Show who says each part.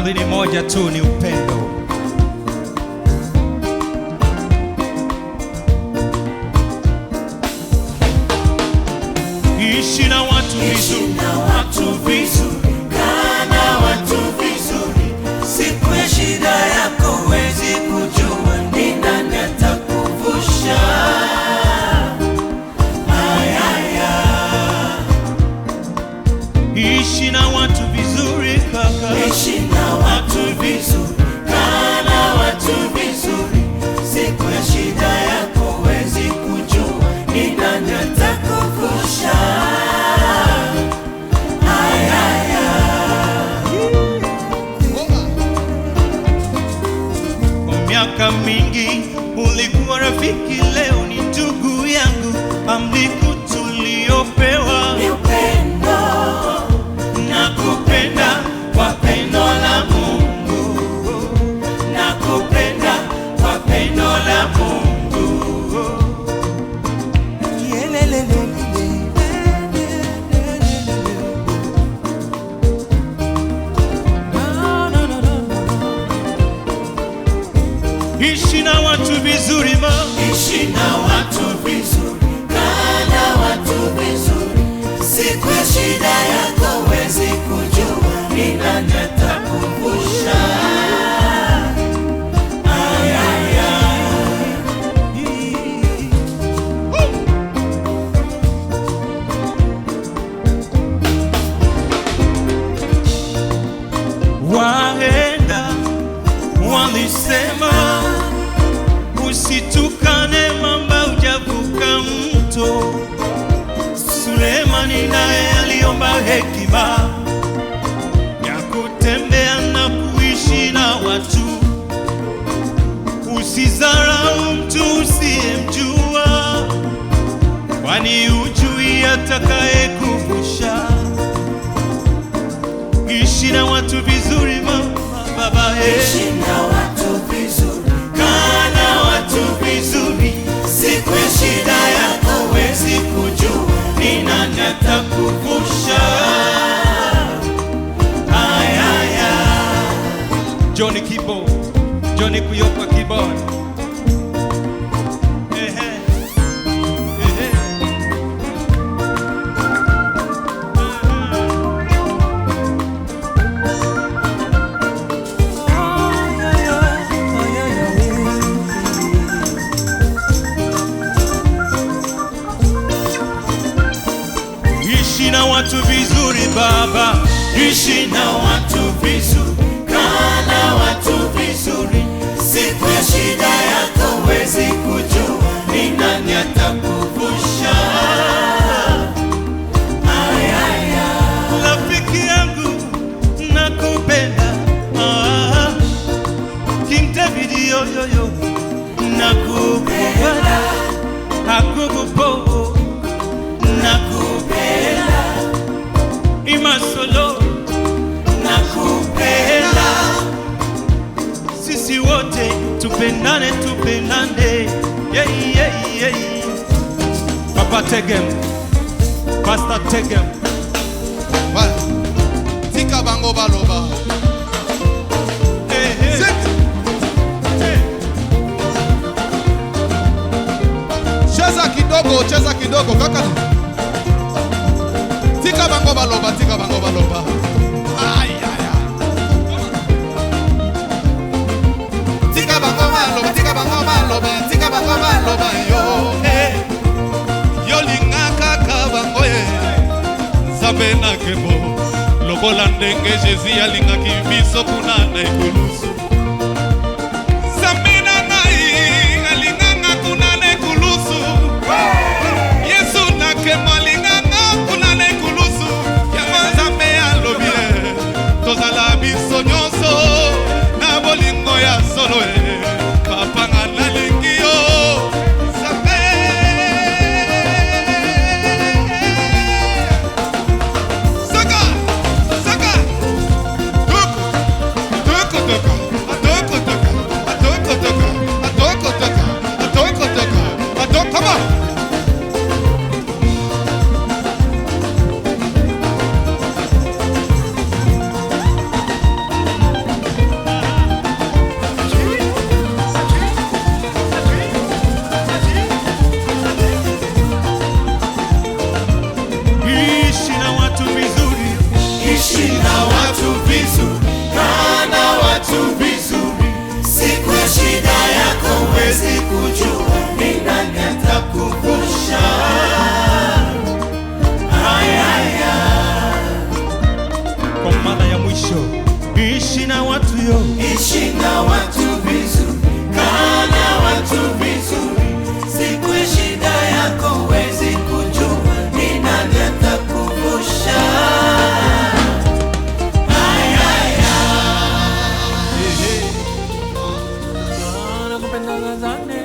Speaker 1: Dhambi ni moja tu, ni upendo. Ishi na watu vizuri,
Speaker 2: kaa na watu vizuri. Siku ya shida yako huwezi kujua ni nani atakuvusha.
Speaker 1: Ishi na watu vizuri kaka,
Speaker 2: ishi na watu vizuri, kaa na watu vizuri. Siku ya shida yako huwezi kujua ni nani atakuvusha.
Speaker 1: Kwa miaka mingi ulikuwa rafiki, leo ni ndugu yangu. Amliku tuliopewa
Speaker 2: Ni upendo,
Speaker 1: nakupenda kwa pendo la Mungu,
Speaker 2: nakupenda kwa pendo la Mungu.
Speaker 1: ishi na watu vizuri ma,
Speaker 2: Ishi na watu vizuri, kaa na watu vizuri. Siku ya shida yako huwezi kujua ni nani atakuvusha.
Speaker 1: wahenga walisema usitukane mamba ujavuka mto. Sulemani naye aliomba hekima ya kutembea na kuishi na watu. Usizarau mtu usiyemjua, kwani hujui atakayekuvusha. Ishi na watu vizuri mama, baba
Speaker 2: Ishi na watu vizuri, kaa na watu vizuri. Siku ya shida yako huwezi kujua ni nani atakuvusha.
Speaker 1: Johnny Kibo, Johnny Kuyoka keyboard. Ehe. Ehe. Ishi na watu vizuri baba,
Speaker 2: Ishi na watu vizuri, kaa na watu vizuri. Siku ya shida yako huwezi kujua ni nani atakuvusha.
Speaker 1: rafiki yangu nakupenda. King David yoyoyo nakupenda, hakukupo
Speaker 2: Nakupenda,
Speaker 1: Imasolo
Speaker 2: nakupenda.
Speaker 1: sisi wote tupendane, tupendane. Yeah, yeah, yeah. Papa Tegem, Pastor Tegem.
Speaker 3: Tika bango baloba.
Speaker 1: Hey, hey. Hey.
Speaker 3: Cheza kidogo kaka. Tika bango baloba, tika bango baloba. Ay ay ay. Tika bango baloba, tika bango baloba, tika bango baloba yo. Yo lingaka kabango ye. Nzambe na kebo. Lokola ndenge Jésus alingaki biso kuna na ekulusu. Nzambe na ngai alinganga kuna na ekulusu. Yesu na kemo alinganga kuna na ekulusu. Yango Nzambe alobi tozala biso nyonso na bolingo ya solo papa nga nalingi yo Nzambe. Saka saka tuku tuku tuku
Speaker 2: watu vizuri, kaa na watu vizuri. Siku ya shida yako huwezi kujua ni nani atakuvusha. Nakupenda sana